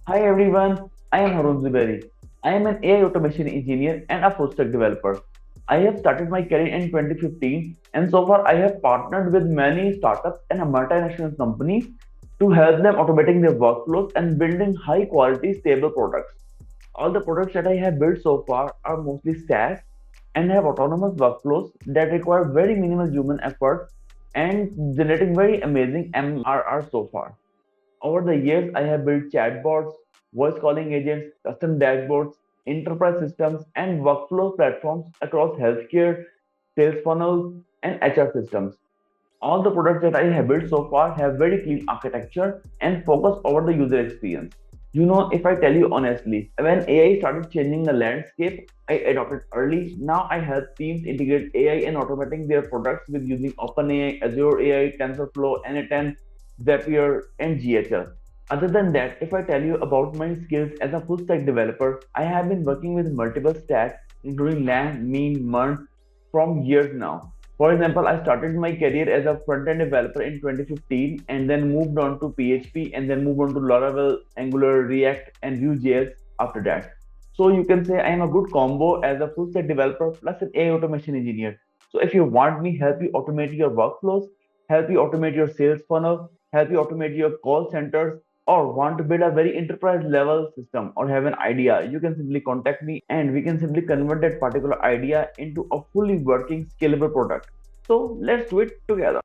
Hi everyone, I am Haroon Zuberi. I am an AI automation engineer and a full stack developer. I have started my career in 2015 and so far I have partnered with many startups and multinational companies to help them automating their workflows and building high quality stable products. All the products that I have built so far are mostly SaaS and have autonomous workflows that require very minimal human effort and generating very amazing MRR so far. Over the years, I have built chatbots, voice calling agents, custom dashboards, enterprise systems, and workflow platforms across healthcare, sales funnels, and HR systems. All the products that I have built so far have very clean architecture and focus over the user experience. If I tell you honestly, when AI started changing the landscape, I adopted early. Now I help teams integrate AI and automating their products with using OpenAI, Azure AI, TensorFlow, N10, Zapier, and GHL. Other than that, if I tell you about my skills as a full stack developer, I have been working with multiple stacks, including Lang, Mean, Mern, from years now. For example, I started my career as a front-end developer in 2015 and then moved on to PHP and then moved on to Laravel, Angular, React, and Vue.js after that. So you can say I am a good combo as a full stack developer plus an AI automation engineer. So if you want me help you automate your workflows, help you automate your sales funnel, help you automate your call centers, or want to build a very enterprise level system or have an idea, you can simply contact me and we can simply convert that particular idea into a fully working scalable product. So let's do it together.